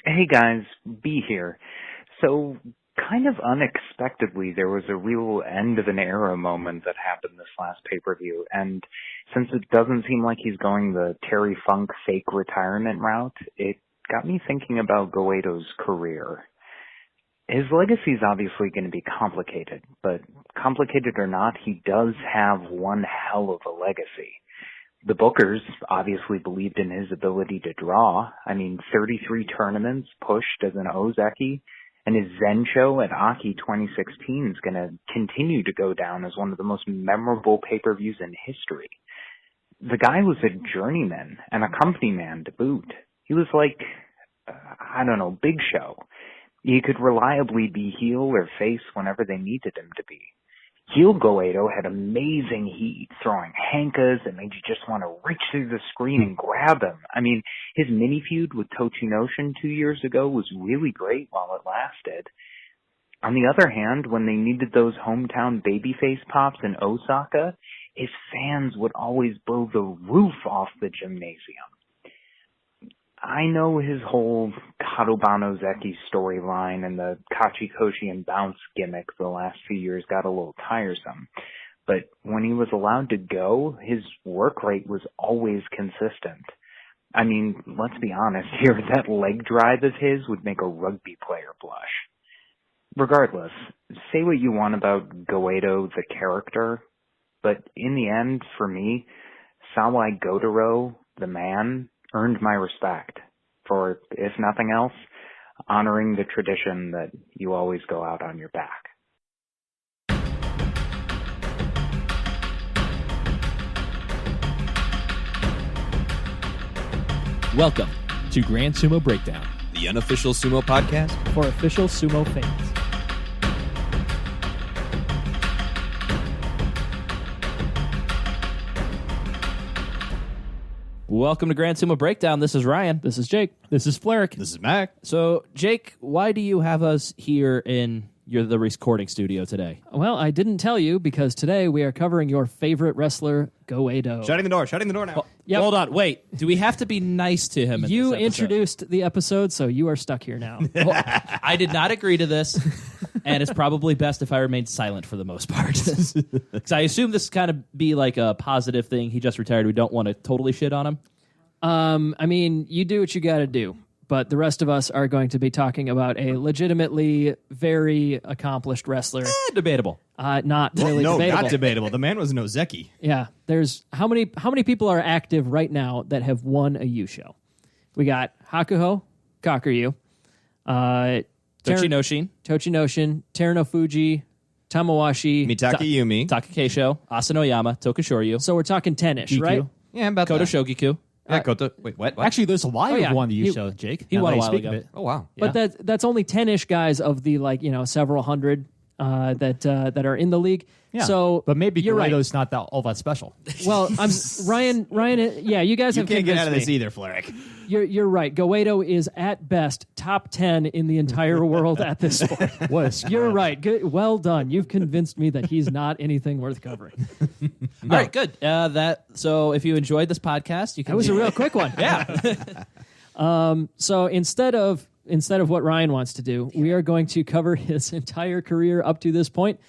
Hey guys, B here. So, kind of unexpectedly, there was a real end of an era moment that happened this last pay-per-view, and since it doesn't seem like he's going the Terry Funk fake retirement route, it got me thinking about Goeido's career. His legacy is obviously going to be complicated, but complicated or not, he does have one hell of a legacy. The Bookers obviously believed in his ability to draw. 33 tournaments pushed as an Ozeki, and his Zen show at Aki 2016 is going to continue to go down as one of the most memorable pay-per-views in history. The guy was a journeyman and a company man to boot. He was like, Big Show. He could reliably be heel or face whenever they needed him to be. Heel Goeido had amazing heat, throwing hankas that made you just want to reach through the screen and grab him. His mini feud with Tochinoshin 2 years ago was really great while it lasted. On the other hand, when they needed those hometown babyface pops in Osaka, his fans would always blow the roof off the gymnasium. I know his whole Karobano Zeki storyline and the Kachikoshi and bounce gimmick the last few years got a little tiresome, but when he was allowed to go, his work rate was always consistent. Let's be honest here, that leg drive of his would make a rugby player blush. Regardless, say what you want about Goeido the character, but in the end, for me, Sawai Godoro, the man, earned my respect for, if nothing else, honoring the tradition that you always go out on your back. Welcome to Grand Sumo Breakdown, the unofficial sumo podcast for official sumo fans. Welcome to Grand Sumo Breakdown. This is Ryan. This is Jake. This is Flerick. This is Mac. So, Jake, why do you have us here in the recording studio today? Well, I didn't tell you because today we are covering your favorite wrestler, Goeido. Shutting the door now. Well, yep. Hold on. Wait. Do we have to be nice to him? You introduced the episode, so you are stuck here now. Well, I did not agree to this, and it's probably best if I remain silent for the most part. Because I assume this kind of be like a positive thing. He just retired. We don't want to totally shit on him. You do what you got to do. But the rest of us are going to be talking about a legitimately very accomplished wrestler. Debatable. Not really no, debatable. not debatable. The man was an Ozeki. Yeah. There's how many people are active right now that have won a U show? We got Hakuho, Kakuryu, Tochinoshin, Teruno Fuji, Tamawashi, Mitake Yumi, Takakeisho, Asanoyama, Tokushoryu. So we're talking 10-ish, right? Yeah, about Koto that. Shogiku. Koto. Wait, what? Actually, there's a lot yeah. of won the U show, Jake. He won a Now while that you speak ago. of it. Oh, wow. But that's only 10-ish guys of the several hundred that are in the league. Yeah. So, but maybe you're right. Goeido's not all that special. Well, Ryan. Yeah, you guys You have can't get convinced out of this me. either, Flerick. You're right. Goeido is at best top 10 in the entire world at this sport. You're right. Good. Well done. You've convinced me that he's not anything worth covering. All right, good. So if you enjoyed this podcast, you can. That was a real quick one. Yeah. So instead of what Ryan wants to do, we are going to cover his entire career up to this point.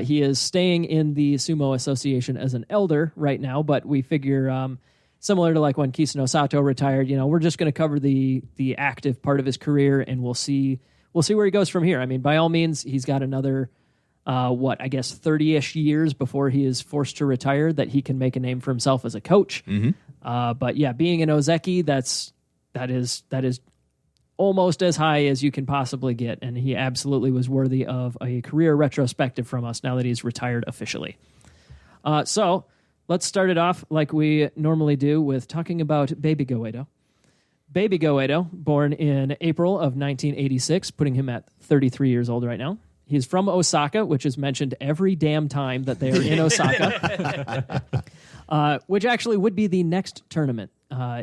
He is staying in the Sumo Association as an elder right now, but we figure similar to like when Kisano Sato retired, we're just going to cover the active part of his career, and we'll see where he goes from here. By all means, he's got another 30-ish years before he is forced to retire that he can make a name for himself as a coach. Mm-hmm. But yeah, being an Ozeki, that is almost as high as you can possibly get, and he absolutely was worthy of a career retrospective from us now that he's retired officially. So let's start it off like we normally do with talking about Baby Goeido. Baby Goeido, born in April of 1986, putting him at 33 years old right now. He's from Osaka, which is mentioned every damn time that they are in Osaka, which actually would be the next tournament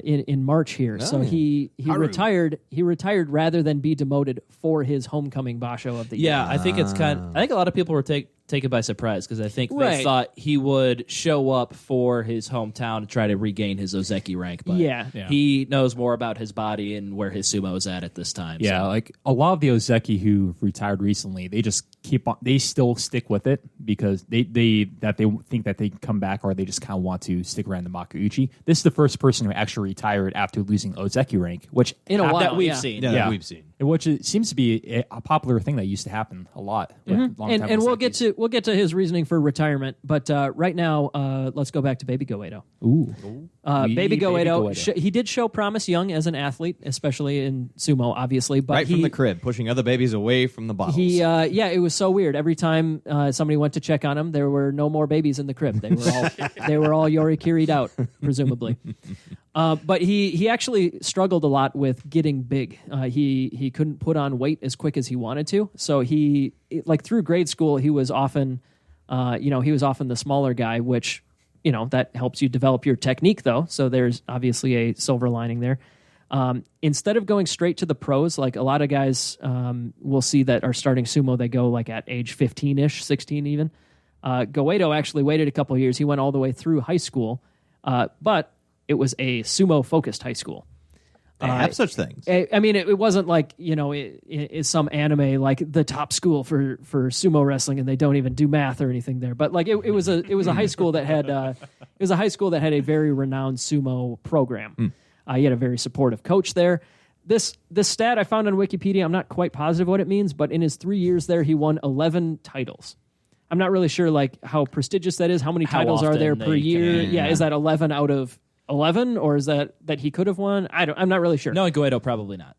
in March here. So he retired. He retired rather than be demoted for his homecoming basho of the year. Yeah, I think it's I think a lot of people were taken by surprise because I think Right. they thought he would show up for his hometown to try to regain his Ozeki rank. But Yeah. he knows more about his body and where his sumo is at this time. Yeah, so. like a lot of the Ozeki who retired recently, they just keep on. They still stick with it because they think that they can come back, or they just kind of want to stick around the Makuuchi. This is the first person who actually retired after losing Ozeki rank, which In a while, that we've yeah. seen. Yeah, Yeah. that we've seen. which it seems to be a popular thing that used to happen a lot. With long-time And we'll Ozekis. get to his reasoning for retirement, but right now let's go back to Baby Goeido. Ooh. Baby Goeido, he did show promise young as an athlete, especially in sumo, obviously. But Right from the crib, pushing other babies away from the bottles. It was so weird. Every time somebody went to check on him, there were no more babies in the crib. They were all yorikiri'd out, presumably. But he actually struggled a lot with getting big. He couldn't put on weight as quick as he wanted to. So through grade school, he was often the smaller guy, which, that helps you develop your technique though. So there's obviously a silver lining there. Instead of going straight to the pros, like a lot of guys we'll see that are starting sumo, they go like at age 15-ish, 16 even. Goeido actually waited a couple of years. He went all the way through high school, but it was a sumo-focused high school. They have such things. I mean, it wasn't like, it's some anime like the top school for sumo wrestling, and they don't even do math or anything there. But like it was a high school that had a very renowned sumo program. He had a very supportive coach there. This stat I found on Wikipedia, I'm not quite positive what it means, but in his 3 years there, he won 11 titles. I'm not really sure like how prestigious that is. How many titles are there per year? Yeah, is that 11 out of 11, or is that he could have won? I'm not really sure. Knowing Goeido, probably not.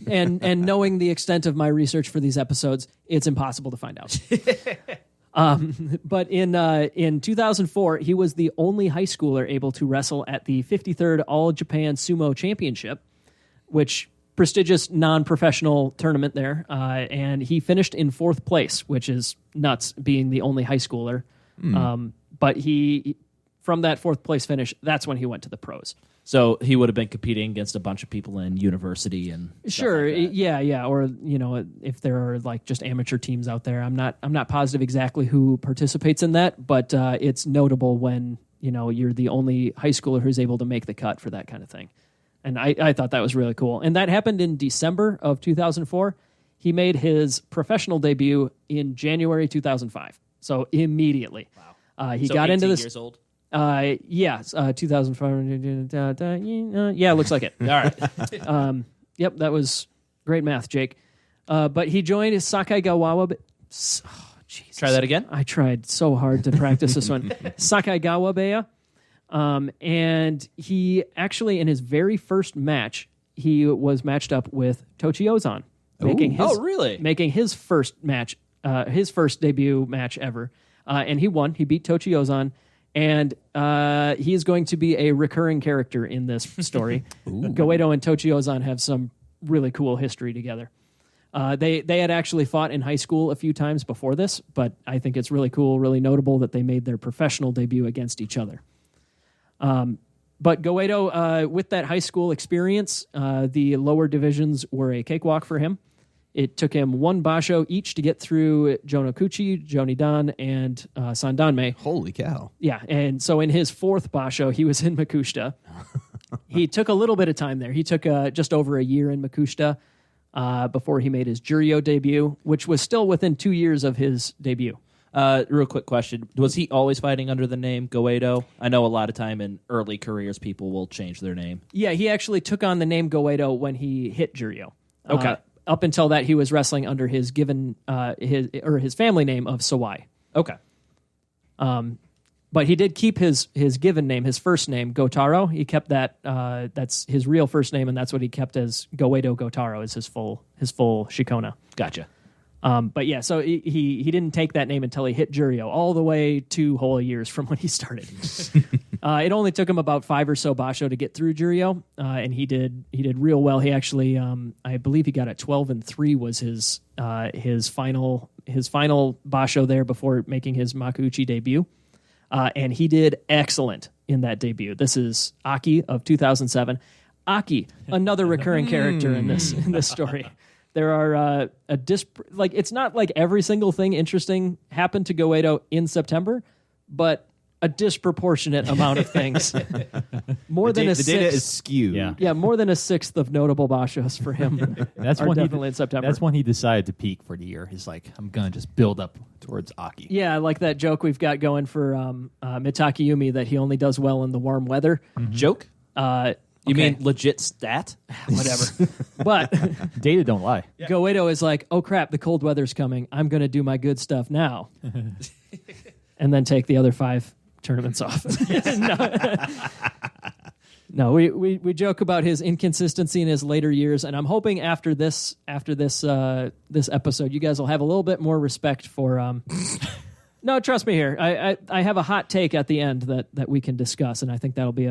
And knowing the extent of my research for these episodes, it's impossible to find out. But in 2004, he was the only high schooler able to wrestle at the 53rd All Japan Sumo Championship, which prestigious non-professional tournament there, and he finished in 4th place, which is nuts, being the only high schooler. But he from that 4th place finish, that's when he went to the pros. So he would have been competing against a bunch of people in university and Sure, stuff like that. yeah, or if there are like just amateur teams out there, I'm not positive exactly who participates in that, but it's notable when you're the only high schooler who's able to make the cut for that kind of thing, and I thought that was really cool. And that happened in December of 2004. He made his professional debut in January 2005, so immediately. Wow. He got into this. 18 years old. 2005. Yeah, looks like it. All right. Yep, that was great math, Jake. But he joined Sakai Gawawa. Jesus. Try that again. I tried so hard to practice this one. Sakai Gawabeya. And he actually, in his very first match, he was matched up with Tochi Ozan. Making his first match, his first debut match ever. And he won. He beat Tochi Ozan. And he is going to be a recurring character in this story. Goeido and Tochi Ozan have some really cool history together. They had actually fought in high school a few times before this, but I think it's really cool, really notable that they made their professional debut against each other. But Goeido, with that high school experience, the lower divisions were a cakewalk for him. It took him one basho each to get through Jonokuchi, Jonidan, and Sandanme. Holy cow. Yeah, and so in his 4th basho, he was in Makushita. He took a little bit of time there. He took just over a year in Makushita before he made his Juryo debut, which was still within 2 years of his debut. Real quick question. Was he always fighting under the name Goeido? I know a lot of time in early careers, people will change their name. Yeah, he actually took on the name Goeido when he hit Juryo. Okay. Up until that, he was wrestling under his his family name of Sawai. Okay. But he did keep his given name, his first name, Gotaro. He kept that. That's his real first name, and that's what he kept as Goeido Gotaro, is his full Shikona. Gotcha. But yeah, so he didn't take that name until he hit Juryo, all the way 2 whole years from when he started. It only took him about 5 or so basho to get through Juryo, and he did real well. He actually, I believe he got at 12-3 was his final basho there before making his Makuuchi debut, and he did excellent in that debut. This is Aki of 2007. Aki, another recurring character in this story. There are it's not like every single thing interesting happened to Goeido in September, but a disproportionate amount of things. More than a the sixth. data is skewed. Yeah, more than a sixth of notable bashos for him That's are when definitely in September. That's when he decided to peak for the year. He's like, I'm gonna just build up towards Aki. Yeah, I like that joke we've got going for Mitaki Yumi that he only does well in the warm weather. Joke? You Okay. mean legit stat? Whatever. But Data don't lie. Goeido is like, oh crap, the cold weather's coming. I'm going to do my good stuff now. And then take the other 5 tournaments off. No, we joke about his inconsistency in his later years, and I'm hoping after this episode, you guys will have a little bit more respect for. No, trust me here. I have a hot take at the end that we can discuss, and I think that'll be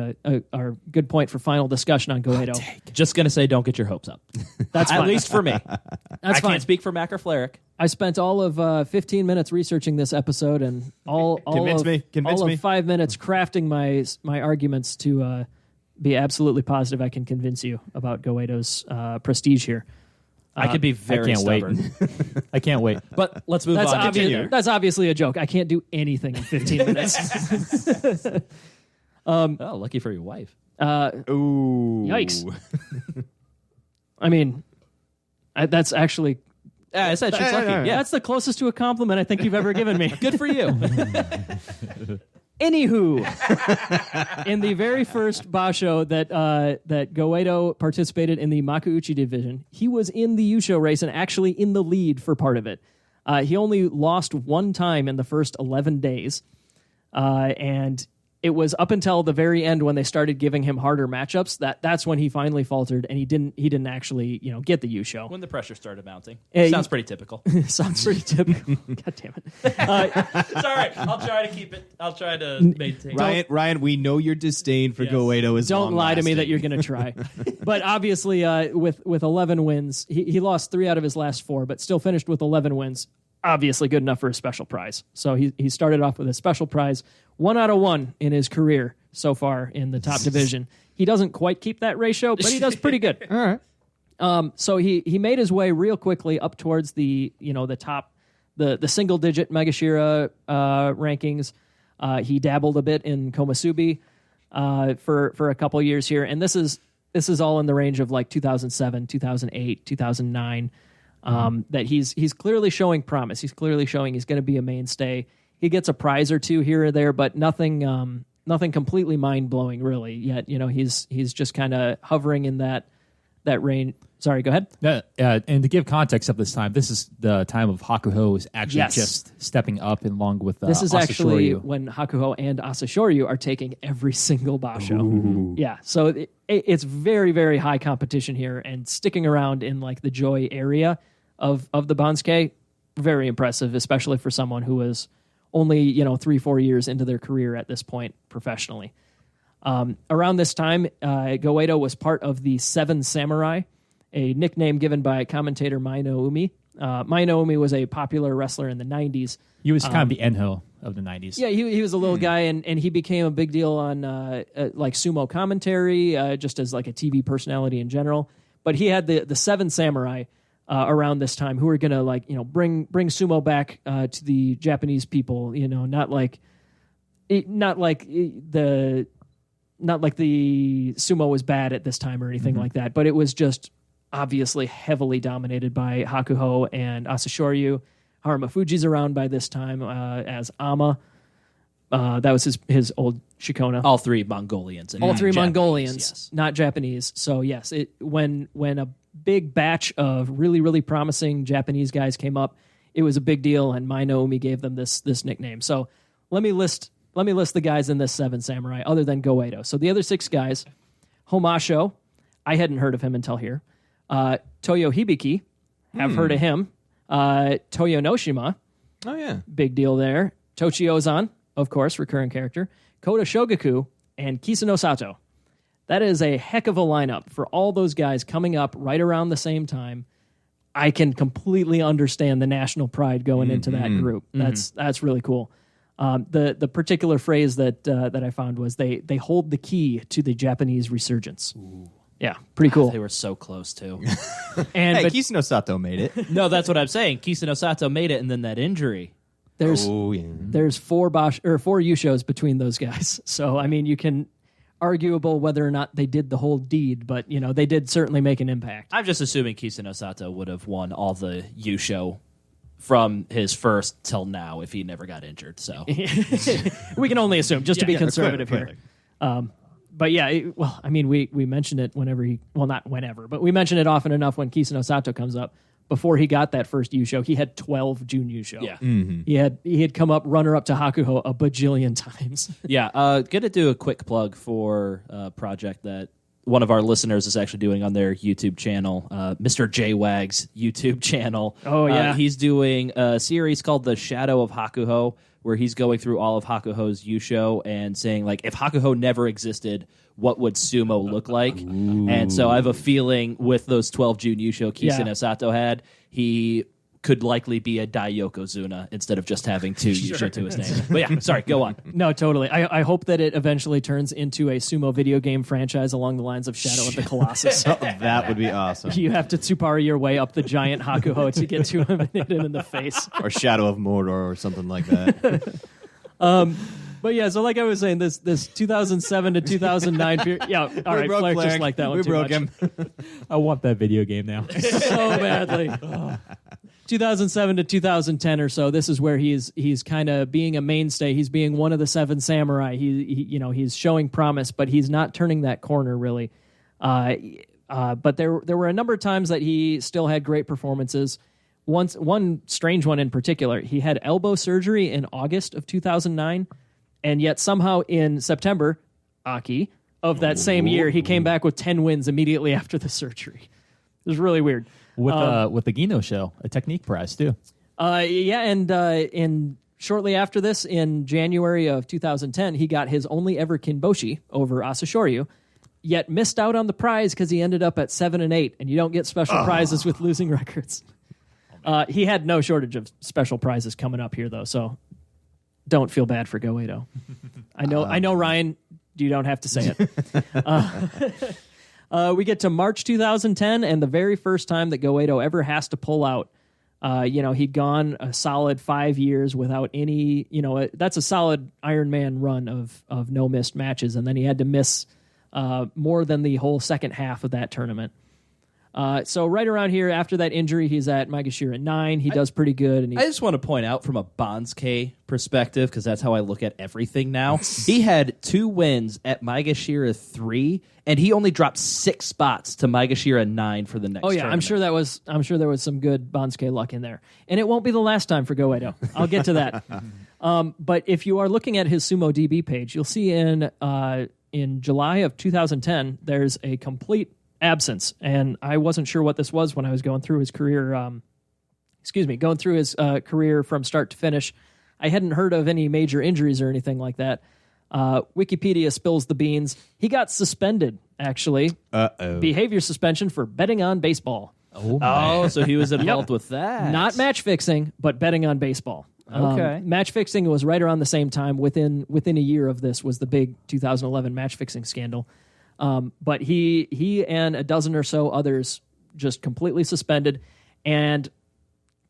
our good point for final discussion on Goeido. Just going to say don't get your hopes up. That's At fine. least for me. That's I fine. can't speak for Mac or Fleric. I spent all of 15 minutes researching this episode, and all Convince of, me. Convince all me. of 5 minutes crafting my arguments to be absolutely positive I can convince you about Goeido's prestige here. I could be very can't wait. stubborn. I can't wait. But let's move That's, on. Continue. that's obviously a joke. I can't do anything in 15 minutes. Oh, lucky for your wife. Ooh. Yikes. I mean, that's actually Yeah, I said she's lucky. Yeah, that's the closest to a compliment I think you've ever given me. good for you. Anywho, in the very first basho that Goeido participated in the Makuuchi division, he was in the Yusho race and actually in the lead for part of it. He only lost one time in the first 11 days, and it was up until the very end when they started giving him harder matchups that's when he finally faltered, and he didn't actually get the Yusho. When the pressure started mounting. Hey, Sounds pretty typical. Sounds pretty typical. God damn it. It's all right. I'll try to keep it. I'll try to maintain. Ryan, we know your disdain for Yes. Goeido is Don't lie to me long-lasting. that you're going to try. But obviously, with 11 wins, he lost 3 out of his last 4, but still finished with 11 wins. Obviously good enough for a special prize. So he started off with a special prize, 1 out of 1 in his career so far in the top division. He doesn't quite keep that ratio, but he does pretty good. All right. So he made his way real quickly up towards the top, the single digit Megashira rankings. He dabbled a bit in Komusubi for a couple years here, and this is all in the range of like 2007, 2008, 2009. That he's clearly showing promise. He's clearly showing he's going to be a mainstay. He gets a prize or 2 here or there, but nothing completely mind blowing really yet. He's just kind of hovering in that range. Sorry, go ahead. And to give context of this time, this is the time of Hakuho is actually Yes. just stepping up along with This is actually Asashoryu. when Hakuho and Asashoryu are taking every single basho. Yeah, so it's very, very high competition here, and sticking around in like the Joy area of the Bansuke, very impressive, especially for someone who was only 3-4 years into their career at this point professionally. Around this time, Goeido was part of the 7 Samurai, a nickname given by commentator Mai no Umi. Mai no Umi was a popular wrestler in the 90s. He was kind of the Enho of the 90s. Yeah, he was a little guy, and he became a big deal on like sumo commentary, just as like a TV personality in general. But he had the 7 Samurai around this time who were gonna bring sumo back to the Japanese people. Not like the sumo was bad at this time or anything like that, but it was just obviously heavily dominated by Hakuho and Asashoryu. Haruma Fuji's around by this time as Ama. That was his old Shikona. All 3 Mongolians. And All not 3 Japanese, Mongolians, yes. not Japanese. So yes, when a big batch of really, really promising Japanese guys came up, it was a big deal, and Mai no Umi gave them this nickname. So let me list the guys in this 7 Samurai other than Goeido. So the other 6 guys, Homasho, I hadn't heard of him until here. Toyo Hibiki, have heard of him. Toyo Noshima, Oh, yeah. big deal there. Tochi Ozan, of course, recurring character. Kota Shogaku, and Kisano Sato. That is a heck of a lineup for all those guys coming up right around the same time. I can completely understand the national pride going into that group. That's really cool. The particular phrase that I found was they hold the key to the Japanese resurgence. Yeah, pretty cool. They were so close too. And Hey, but Kisano Sato made it. No, that's what I'm saying. Kisano Sato made it, and then that injury. there's Oh, yeah. there's four U-shows between those guys. So I mean, you can arguable whether or not they did the whole deed, but they did certainly make an impact. I'm just assuming Kisano Sato would have won all the U-show from his first till now if he never got injured. So We can only assume, just to be Yeah, conservative clearly. here. But yeah, I mean, we mention it whenever not whenever, but we mention it often enough when Kisano Sato comes up. Before he got that first U-show, he had 12 June U-show. Yeah. He had come up runner-up to Hakuho a bajillion times. yeah, gonna do a quick plug for a project that one of our listeners is actually doing on their YouTube channel, Mr. J Wag's YouTube channel. Oh, yeah. He's doing a series called The Shadow of Hakuho, where he's going through all of Hakuho's U-show and saying, like, if Hakuho never existed, what would sumo look like? And so I have a feeling with those 12 June U-show Kisano Sato had, he could likely be a Dai Yokozuna instead of just having two U-show to his name. But yeah, sorry, go on. No, totally. I hope that it eventually turns into a sumo video game franchise along the lines of Shadow of the Colossus. That would be awesome. You have to Tsupari your way up the giant Hakuho to get to him and hit him in the face. Or Shadow of Mordor or something like that. But yeah, so like I was saying, this 2007 to 2009 period. Yeah, all right, broke Flair just Flair. like that one We too broke much. him. I want that video game now. So badly. 2007 to 2010 or so. This is where he's kind of being a mainstay. He's being one of the seven samurai. He's showing promise, but he's not turning that corner really. But there were a number of times that he still had great performances. One strange one in particular, he had elbow surgery in August of 2009, and yet somehow in September, Aki, of that same year, he came back with 10 wins immediately after the surgery. It was really weird. With the Goeido show, a technique prize too. And shortly after this, in January of 2010, he got his only ever Kinboshi over Asashoryu, yet missed out on the prize because he ended up at 7-8, and you don't get special prizes with losing records. He had no shortage of special prizes coming up here, though, so don't feel bad for Goeido. I know, Ryan, you don't have to say it. We get to March 2010, and the very first time that Goeido ever has to pull out. He'd gone a solid 5 years without any, that's a solid Iron Man run of no missed matches, and then he had to miss more than the whole second half of that tournament. So right around here, after that injury, he's at Maegashira 9. He does pretty good. And I just want to point out from a Bonsuke perspective, because that's how I look at everything now. He had 2 wins at Maegashira 3, and he only dropped 6 spots to Maegashira 9 for the next. oh yeah, tournament. I'm sure there was some good Bonsuke luck in there, and it won't be the last time for Goeido. I'll get to that. But if you are looking at his Sumo DB page, you'll see in July of 2010, there's a complete absence, and I wasn't sure what this was when I was going through his career. Going through his career from start to finish. I hadn't heard of any major injuries or anything like that. Wikipedia spills the beans. He got suspended, actually. Behavior suspension for betting on baseball. Oh, so he was involved with that. Not match fixing, but betting on baseball. Okay. Match fixing was right around the same time. Within a year of this was the big 2011 match fixing scandal. But he and a dozen or so others just completely suspended and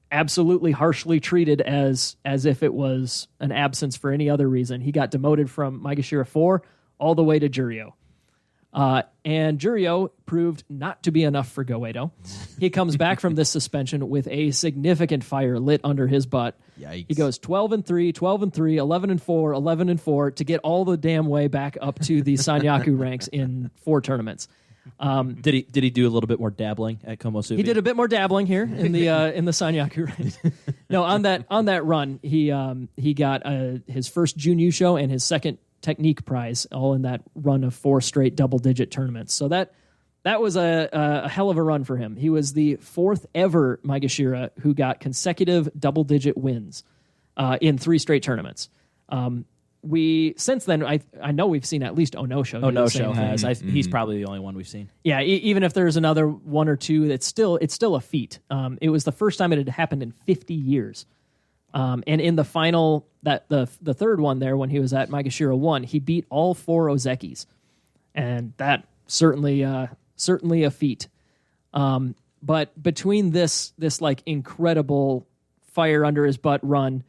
absolutely harshly treated as if it was an absence for any other reason. He got demoted from Maegashira 4 all the way to Juryo. And Juryo proved not to be enough for Goeido. He comes back from this suspension with a significant fire lit under his butt. Yikes. He goes 12-3, 12-3, 11-4, 11-4 to get all the damn way back up to the Sanyaku ranks in 4 tournaments. Did he do a little bit more dabbling at Komosubi? He did a bit more dabbling here in the Sanyaku ranks. No, on that run, he got his first Junyu show and his second technique prize, all in that run of 4 straight double-digit tournaments. So that was a hell of a run for him. He was the 4th ever Maegashira who got consecutive double-digit wins in 3 straight tournaments. Since then, I know we've seen at least Onosho. Oh, no show has. He's probably the only one we've seen. Yeah, even if there's another 1 or 2, it's still a feat. It was the first time it had happened in 50 years. And in the final, the third one there, when he was at Maegashira 1, he beat all 4 Ozekis. And that certainly certainly a feat. But between this like incredible fire under his butt run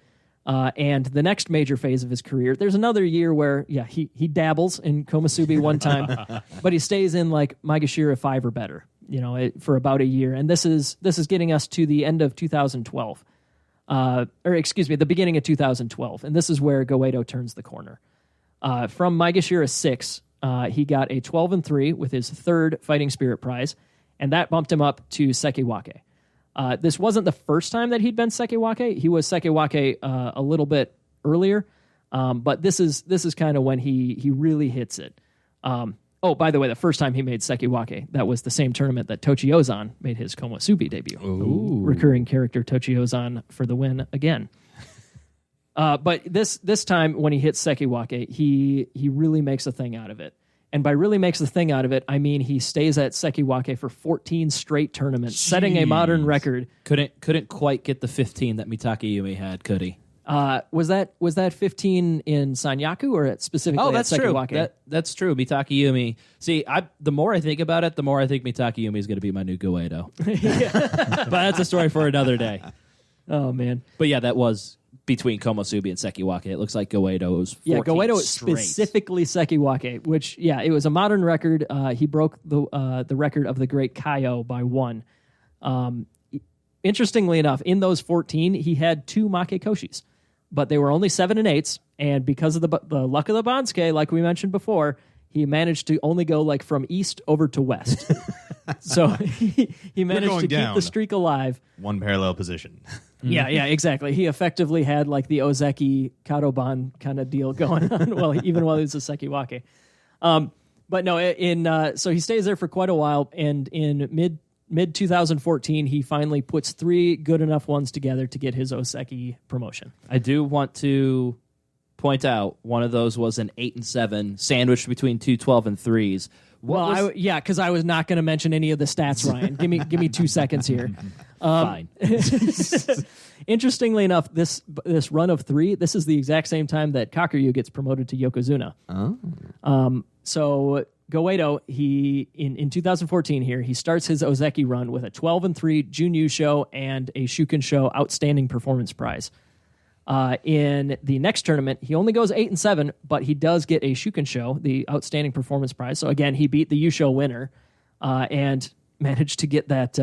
and the next major phase of his career, there's another year where he dabbles in Komusubi one time, but he stays in like Maegashira 5 or better, for about a year. And this is getting us to the end of 2012. The beginning of 2012. And this is where Goeido turns the corner. From Maegashira 6, he got a 12-3 with his third Fighting Spirit prize, and that bumped him up to Sekiwake. This wasn't the first time that he'd been Sekiwake. He was Sekiwake a little bit earlier, but this is kind of when he really hits it. By the way, the first time he made Sekiwake, that was the same tournament that Tochiozan made his Komusubi debut. Ooh. Recurring character Tochiozan for the win again. But this time when he hits Sekiwake, he really makes a thing out of it. And by really makes the thing out of it, I mean he stays at Sekiwake for 14 straight tournaments, setting a modern record. Couldn't quite get the 15 that Mitake Yumi had, could he? Was that 15 in Sanyaku or specifically at Sekiwake? True. That's true. Mitake Yumi. See, the more I think about it, the more I think Mitake Yumi is going to be my new Goeido. But that's a story for another day. Oh man. But yeah, that was between Komusubi and Sekiwake. It looks like Goeido was 14 Goeido straight. specifically Sekiwake, which it was a modern record. He broke the record of the great Kaio by 1. Interestingly enough, in those 14, he had 2 Makekoshis, but they were only 7 and 8s, and because of the luck of the Bansuke, like we mentioned before, he managed to only go like from east over to west. So he managed to keep the streak alive. One parallel position. Yeah, exactly. He effectively had like the Ozeki Kadoban kind of deal going on even while he was a Sekiwake. But no, so he stays there for quite a while, and in mid 2014, he finally puts 3 good enough ones together to get his Oseki promotion. I do want to point out one of those was an 8 and 7 sandwiched between 2 12 and 3s. Because I was not going to mention any of the stats, Ryan. give me 2 seconds here. Fine. Interestingly enough, this run of 3, this is the exact same time that Kakuryu gets promoted to Yokozuna. Oh. So Goeido, in 2014 here, he starts his Ozeki run with a 12-3 Junyusho and a Shukinsho Outstanding Performance Prize. In the next tournament, he only goes 8 and 7, but he does get a Shukinsho, the Outstanding Performance Prize. So again, he beat the Yusho winner and managed to get that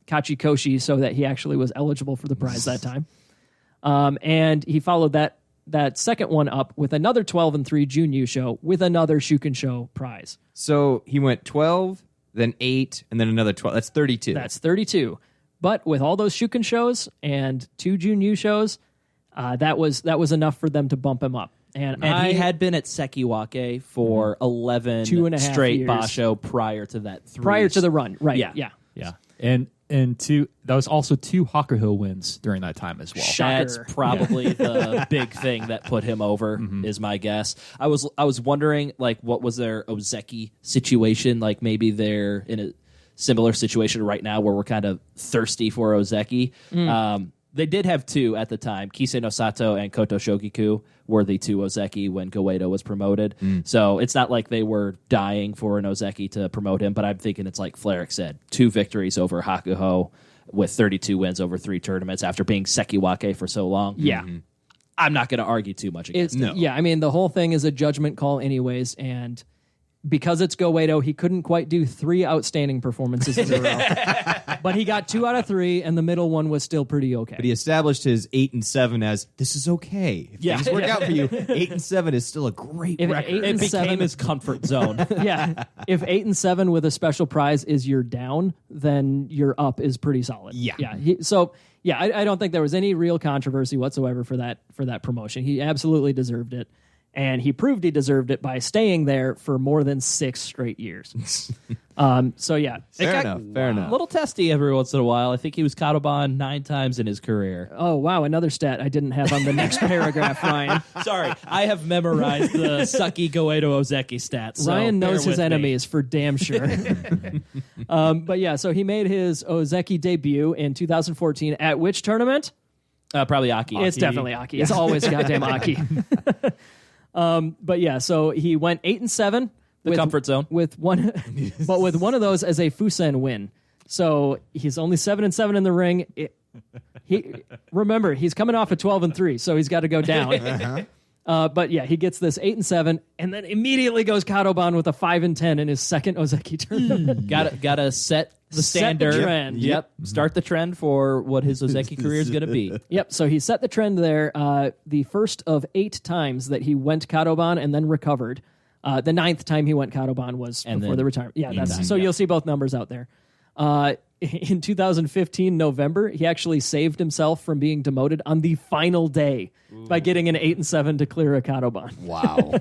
Kachikoshi so that he actually was eligible for the prize that time. And he followed that second one up with another 12-3 Junyusho with another Shukinsho prize. So he went 12, then 8, and then another 12. That's 32. That's 32. But with all those Shukinshos and 2 Junyushos, that was enough for them to bump him up. And he had been at Sekiwake for 11 2.5 straight years. basho prior to that. 3. Prior to the run, right? Yeah. Yeah. And that was also 2 Hakuho wins during that time as well. That's probably the big thing that put him over, is my guess. I was wondering, like, what was their Ozeki situation? Like, maybe they're in a similar situation right now where we're kind of thirsty for Ozeki. They did have 2 at the time. Kisei no Sato and Koto Shogiku were the 2 Ozeki when Goeido was promoted. So it's not like they were dying for an Ozeki to promote him, but I'm thinking it's like Flerick said, 2 victories over Hakuho with 32 wins over 3 tournaments after being Sekiwake for so long. Yeah. I'm not going to argue too much against it. Yeah, I mean, the whole thing is a judgment call anyways, and because it's Goeido, he couldn't quite do 3 outstanding performances in a row. But he got 2 out of 3, and the middle one was still pretty okay. But he established his 8 and 7 as this is okay. If things work out for you, 8 and 7 is still a great record. It became his comfort zone. Yeah. If 8 and 7 with a special prize is your down, then your up is pretty solid. Yeah. Yeah. I don't think there was any real controversy whatsoever for that promotion. He absolutely deserved it. And he proved he deserved it by staying there for more than 6 straight years. So yeah, Fair enough. A little testy every once in a while. I think he was Kadoban 9 times in his career. Oh wow, another stat I didn't have on the next paragraph, Ryan. Sorry, I have memorized the sucky Goeido Ozeki stats. So Ryan knows bear his with enemies for damn sure. But yeah, so he made his Ozeki debut in 2014 at which tournament? Probably Aki. It's definitely Aki. It's always goddamn Aki. But yeah, so he went 8 and 7 The comfort zone. With one, but with one of those as a Fusen win. So he's only 7-7 in the ring. Remember, he's coming off a 12-3, so he's got to go down. But yeah, he gets this 8-7, and then immediately goes Kadoban with a 5-10 in his second Ozeki tournament. Gotta set the standard. Set the trend. Yep. Start the trend for what his Ozeki career is going to be. Yep. So he set the trend there. The first of 8 times that he went Kadoban and then recovered. The 9th time he went Kadoban was before the retirement. Yeah, you'll see both numbers out there. In 2015 November, he actually saved himself from being demoted on the final day by getting an 8-7 to clear a Kadoban. Wow.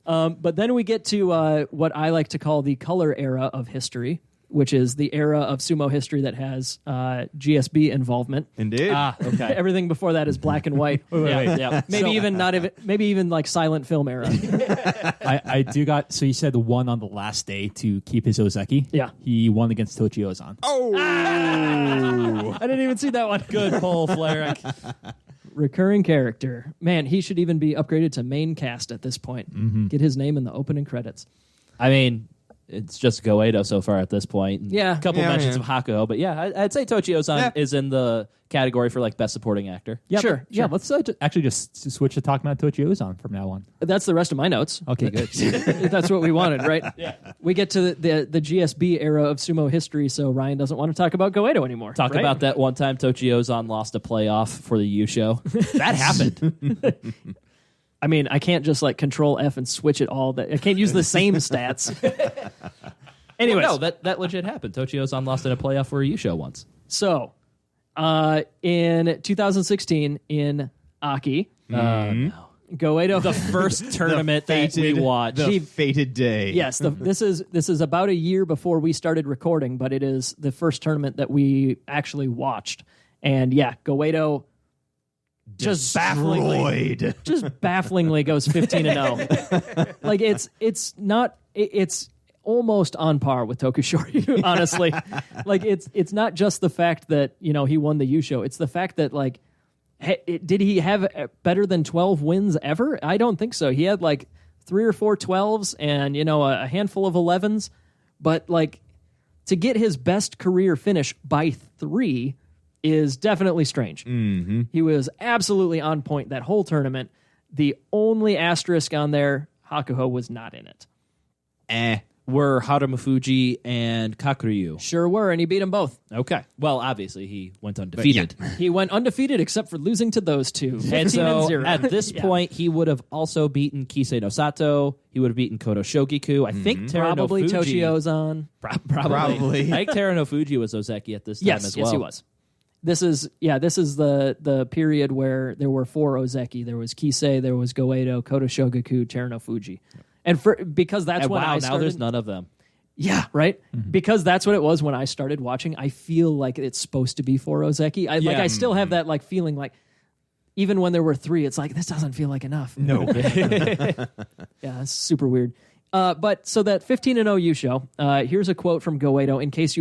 But then we get to what I like to call the color era of history, which is the era of sumo history that has GSB involvement. Indeed. Okay. Everything before that is black and white. Yeah. Maybe even like silent film era. I do got. So you said the one on the last day to keep his Ozeki. Yeah. He won against Tochi Ozan. I didn't even see that one. Good pull, Flaric. Recurring character. Man, he should even be upgraded to main cast at this point. Mm-hmm. Get his name in the opening credits. I mean, it's just Goeido so far at this point. Yeah. A couple mentions of Hakuho, but yeah, I'd say Tochi Ozan is in the category for like best supporting actor. Yeah, Sure. Yeah, let's actually just switch to talking about Tochi Ozan from now on. That's the rest of my notes. Okay, good. That's what we wanted, right? Yeah. We get to the GSB era of sumo history, so Ryan doesn't want to talk about Goeido anymore. Talk about that one time Tochi Ozan lost a playoff for the U show. That happened. I mean, I can't just like Control F and switch it all. I can't use the same stats. Anyways, no, that legit happened. Tochi Ozan lost in a playoff for a U show once. So, in 2016 in Aki, Goeido, The first tournament that we watched. The fated day. yes, this is about a year before we started recording, but it is the first tournament that we actually watched. And yeah, Goeido just bafflingly goes 15-0. Like it's almost on par with Tokushoryu, honestly. Like it's not just the fact that, he won the U show. It's the fact that like did he have better than 12 wins ever? I don't think so. He had like 3 or 4 12s and a handful of 11s, but like to get his best career finish by 3 is definitely strange. Mm-hmm. He was absolutely on point that whole tournament. The only asterisk on there, Hakuho was not in it. Were Harumufuji and Kakuryu. Sure were, and he beat them both. Okay. Well, obviously, he went undefeated. He went undefeated except for losing to those two. 15 And so, 0. at this point, he would have also beaten Kisei no Sato. He would have beaten Koto Shogiku. I think Teruno Probably Fuji. Toshi Ozan. Probably. I think Teruno Fuji was Ozeki at this time as well. Yes, he was. This is the period where there were 4 Ozeki. There was Kisei, there was Goeido, Koto Shogaku, Teruno Fuji. And because that's when I started. Now there's none of them. Yeah, right? Mm-hmm. Because that's what it was when I started watching. I feel like it's supposed to be 4 Ozeki. I still have that like feeling like even when there were 3, it's like, this doesn't feel like enough. No. Yeah, it's super weird. But so that 15-0 U show, here's a quote from Goeido in case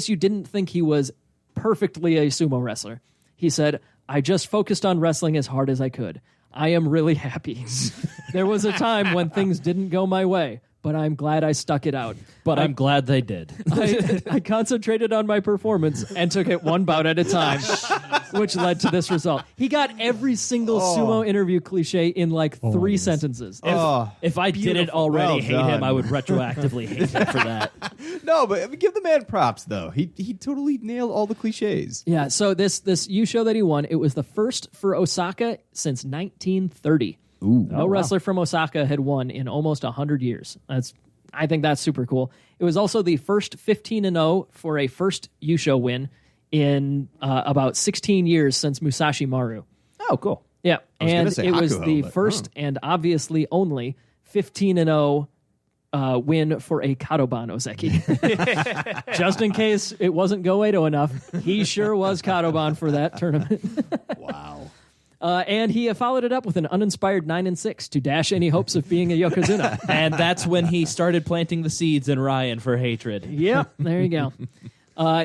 you didn't think he was perfectly a sumo wrestler. He said, "I just focused on wrestling as hard as I could. I am really happy. There was a time when things didn't go my way, but I'm glad I stuck it out. But I'm glad they did. I concentrated on my performance and took it one bout at a time, which led to this result." He got every single sumo interview cliche in like 3 sentences. If I didn't already Well hate done. him, I would retroactively hate him for that. No, but give the man props, though. He totally nailed all the cliches. Yeah, so this U show that he won, it was the first for Osaka since 1930. No wrestler from Osaka had won in almost 100 years. I think that's super cool. It was also the first 15-0 for a first U show win in about 16 years since Musashi Maru. Oh, cool. Yeah, was and gonna say it was Hakuho, the but, first and obviously only 15-0 win for a Kadoban Ozeki. Just in case it wasn't Goeido enough, he sure was Kadoban for that tournament. Wow. And he followed it up with an uninspired 9-6 to dash any hopes of being a Yokozuna. And that's when he started planting the seeds in Ryan for hatred. Yep, there you go.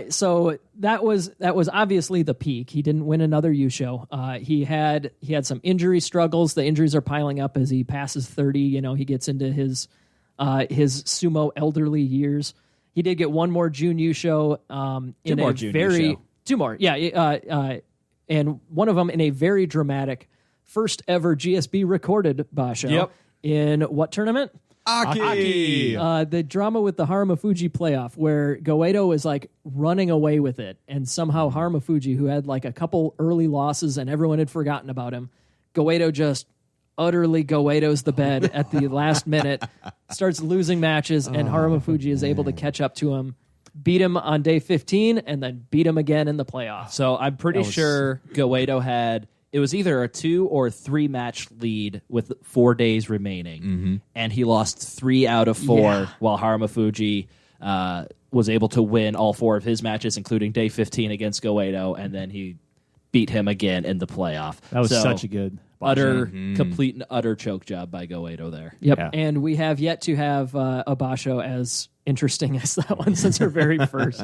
So that was obviously the peak. He didn't win another U show. He had some injury struggles. The injuries are piling up as he passes 30. He gets into his his sumo elderly years. He did get one more Junyu show. Two more, yeah. And one of them in a very dramatic first ever GSB recorded basho in what tournament? Aki. The drama with the Haramufuji playoff, where Goeido is like running away with it, and somehow Haramufuji, who had like a couple early losses and everyone had forgotten about him, Goeido just utterly Goeido's the bed at the last minute, starts losing matches, and Haramufuji is able to catch up to him, beat him on day 15, and then beat him again in the playoffs. So I'm pretty sure Goeido had, it was either a 2 or 3 match lead with 4 days remaining, and he lost 3 out of 4, while Haramufuji was able to win all 4 of his matches, including day 15 against Goeido, and then he beat him again in the playoff. That was such a good complete and utter choke job by Goeido there. Yep, Yeah. and we have yet to have a basho as interesting as that one since our very first.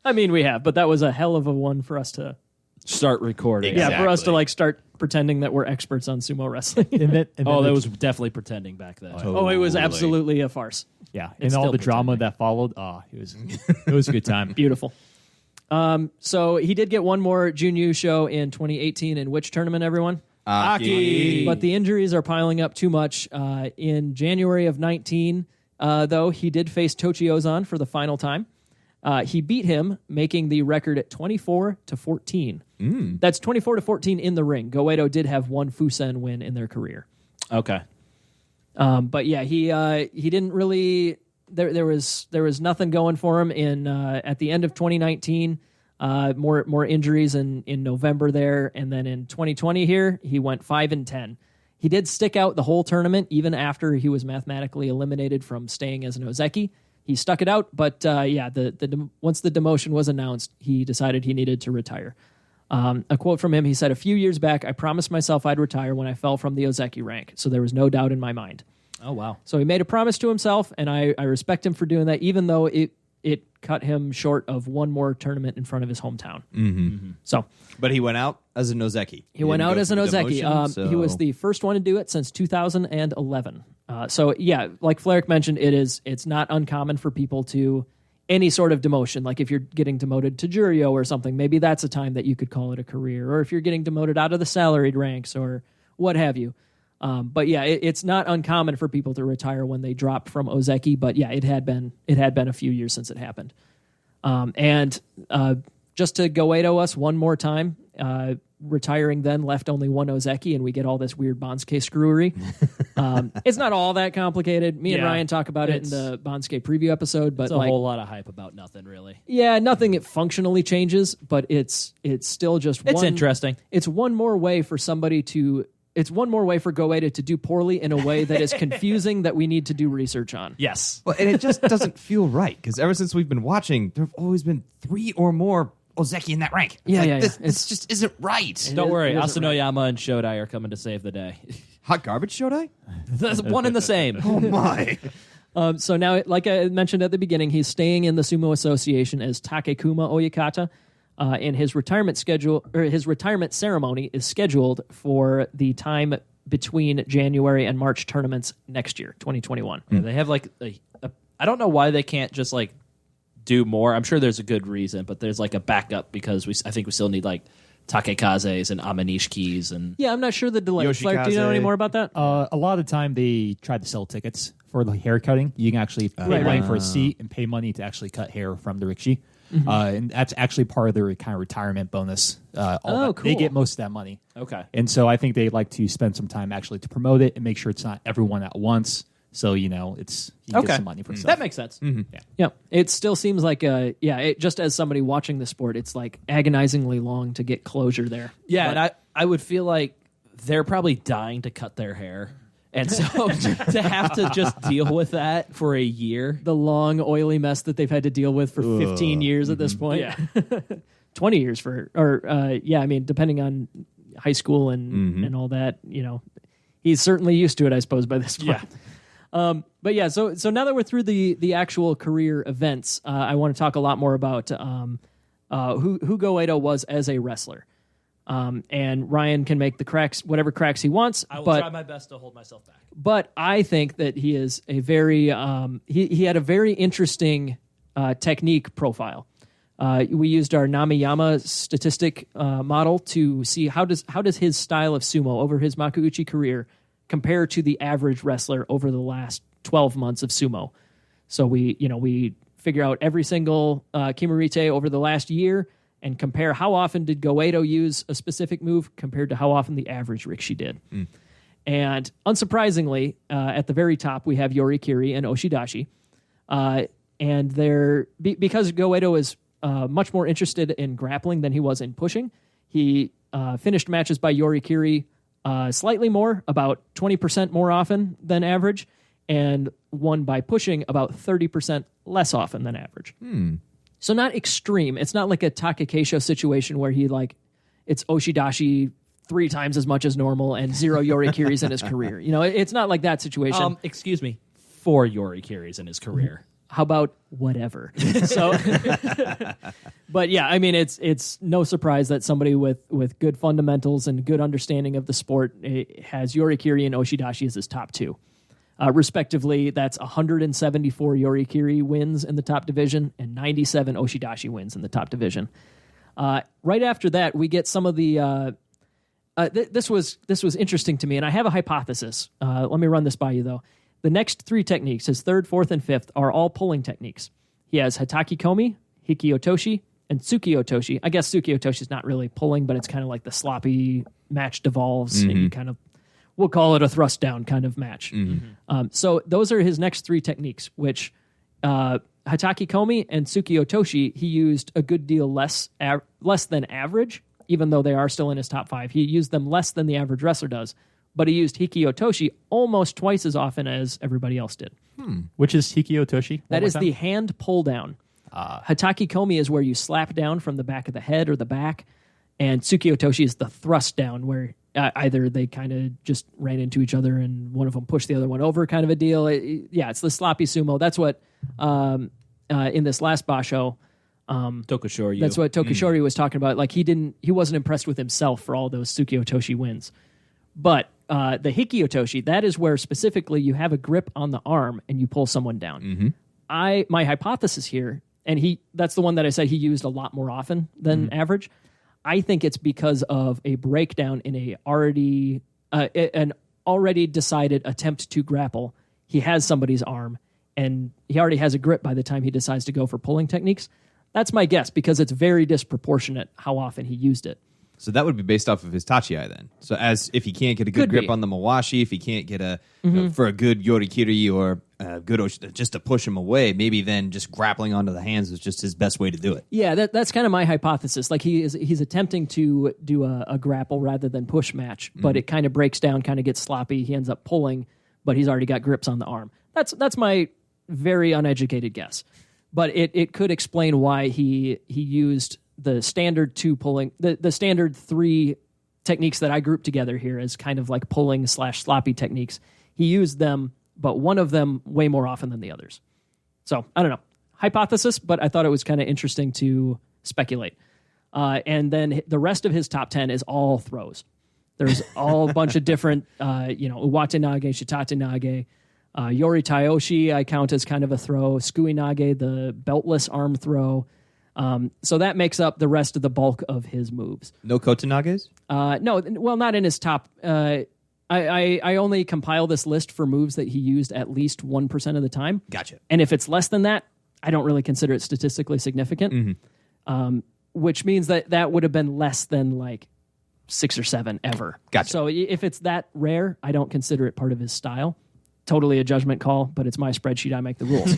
I mean, we have, but that was a hell of a one for us to start recording. Yeah, for us to like start pretending that we're experts on sumo wrestling. And then that was definitely pretending back then. Oh, it was absolutely a farce. Yeah, It's and all still the drama pretending. that followed. It was a good time. Beautiful. So he did get one more Junyu show in 2018. In which tournament, everyone? Aki. But the injuries are piling up too much. In January of 19, though, he did face Tochi Ozan for the final time. He beat him, making the record at 24-14. That's 24-14 in the ring. Goeido did have one Fusen win in their career. Okay. But yeah, he didn't really. There was nothing going for him in at the end of 2019. More injuries in November there, and then in 2020 here he went 5-10. He did stick out the whole tournament, even after he was mathematically eliminated from staying as an Ozeki. He stuck it out, but once the demotion was announced, he decided he needed to retire. A quote from him, he said, "A few years back, I promised myself I'd retire when I fell from the Ozeki rank, so there was no doubt in my mind." Oh, wow. So he made a promise to himself, and I respect him for doing that, even though it cut him short of one more tournament in front of his hometown. So, But he went out as an Ozeki. he went out as an Ozeki. So. He was the first one to do it since 2011. So yeah, like Flerick mentioned, it's not uncommon for people to any sort of demotion. Like if you're getting demoted to Juryo or something, maybe that's a time that you could call it a career. Or if you're getting demoted out of the salaried ranks or what have you. But yeah, it's not uncommon for people to retire when they drop from Ozeki. But yeah, it had been a few years since it happened. And just to Goeido us one more time, retiring then left only one Ozeki, and we get all this weird Bansuke screwery. It's not all that complicated. Me and Yeah. Ryan talk about it in the Bansuke preview episode, but It's a whole lot of hype about nothing, really. yeah, nothing it functionally changes, but it's still just It's interesting. It's one more way for somebody to. It's one more way for Goeido to do poorly in a way that is confusing that we need to do research on. Yes. Well, and it just doesn't feel right, because ever since we've been watching, there have always been 3 or more Ozeki in that rank. This just isn't right. Don't worry. it isn't Asanoyama and Shodai are coming to save the day. Hot garbage, Shodai? That's one and the same. Oh, my. So now, like I mentioned at the beginning, he's staying in the Sumo Association as Takekuma Oyakata. And his retirement ceremony is scheduled for the time between January and March tournaments next year, 2021. Yeah, they have like I don't know why they can't just like do more. I'm sure there's a good reason, but there's like a backup because I think we still need like Takekazes and Amanishikis and Yeah, I'm not sure the delay. Flair, do you know Yoshikaze. any more about that? A lot of the time they try to sell tickets for the hair cutting. You can actually pay Right, money right. for a seat and pay money to actually cut hair from the rikishi. And that's actually part of their kind of retirement bonus. Oh, They cool. get most of that money. okay. And so I think they like to spend some time actually to promote it and make sure it's not everyone at once. So, you know, you can get some money for stuff. That makes sense. Yeah, it still seems like just as somebody watching the sport, it's like agonizingly long to get closure there. Yeah, and I would feel like they're probably dying to cut their hair. And so to have to just deal with that for a year. The long, oily mess that they've had to deal with for 15 years at this point. Yeah. 20 years I mean, depending on high school and all that, you know, he's certainly used to it, I suppose, by this point. But yeah, so now that we're through the actual career events, I want to talk a lot more about who Goeido was as a wrestler. And Ryan can make the cracks, whatever cracks he wants. I will try my best to hold myself back. But I think that he is a very he had a very interesting technique profile. We used our Namiyama statistic model to see how does his style of sumo over his Makuuchi career compare to the average wrestler over the last 12 months of sumo. So we figure out every single Kimurite over the last year and compare how often did Goeido use a specific move compared to how often the average Rikishi did. And unsurprisingly, at the very top, we have Yorikiri and Oshidashi. And because Goeido is much more interested in grappling than he was in pushing, he finished matches by Yorikiri slightly more, about 20% more often than average, and won by pushing about 30% less often than average. So not extreme. It's not like a Takakeisho situation where it's Oshidashi 3 times as much as normal and 0 Yorikiris in his career. It's not like that situation. Excuse me, 4 Yorikiris in his career. How about whatever? So, but yeah, I mean, it's no surprise that somebody with good fundamentals and good understanding of the sport has Yorikiri and Oshidashi as his top 2. Respectively, that's 174 Yorikiri wins in the top division and 97 Oshidashi wins in the top division. Right after that, we get some of the. This was interesting to me, and I have a hypothesis. Let me run this by you, though. The next 3 techniques, his 3rd, 4th, and 5th, are all pulling techniques. He has Hataki Komi, Hiki Otoshi, and Tsuki Otoshi. I guess Tsuki Otoshi is not really pulling, but it's kind of like the sloppy match devolves, and you kind of. We'll call it a thrust down kind of match. So those are his next 3 techniques, which Hataki Komi and Tsuki Otoshi, he used a good deal less than average, even though they are still in his top 5. He used them less than the average wrestler does, but he used Hiki Otoshi almost twice as often as everybody else did. Which is Hiki Otoshi? That is the hand pull down. Hataki Komi is where you slap down from the back of the head or the back, and Tsuki Otoshi is the thrust down, where either they kind of just ran into each other and one of them pushed the other one over kind of a deal. It's the sloppy sumo. That's what, in this last Basho, Tokushoryu. That's what Tokushoryu was talking about. Like he wasn't impressed with himself for all those Tsuki Otoshi wins. But the Hiki Otoshi, that is where specifically you have a grip on the arm and you pull someone down. My hypothesis here, and that's the one that I said he used a lot more often than average. I think it's because of a breakdown in an already decided attempt to grapple. He has somebody's arm, and he already has a grip by the time he decides to go for pulling techniques. That's my guess, because it's very disproportionate how often he used it. So that would be based off of his Tachiai then. So as if he can't get a good grip on the Mawashi, if he can't get for a good Yorikiri or good just to push him away, maybe then just grappling onto the hands is just his best way to do it. Yeah, that's kind of my hypothesis. Like he's attempting to do a grapple rather than push match, but it kind of breaks down, kind of gets sloppy. He ends up pulling, but he's already got grips on the arm. That's my very uneducated guess. But it could explain why he used the standard 2 pulling, the standard 3 techniques that I grouped together here as kind of like pulling / sloppy techniques. He used them, but one of them way more often than the others. So I don't know. Hypothesis, but I thought it was kind of interesting to speculate. And then the rest of his top 10 is all throws. There's all a bunch of different, Uwate Nage, Shitate Nage, Yori Taioshi I count as kind of a throw, Skui Nage, the beltless arm throw. So that makes up the rest of the bulk of his moves. No Kotanages? No, well, not in his top. I only compile this list for moves that he used at least 1% of the time. Gotcha. And if it's less than that, I don't really consider it statistically significant. Which means that would have been less than like 6 or 7 ever. Gotcha. So if it's that rare, I don't consider it part of his style. Totally a judgment call, but it's my spreadsheet. I make the rules.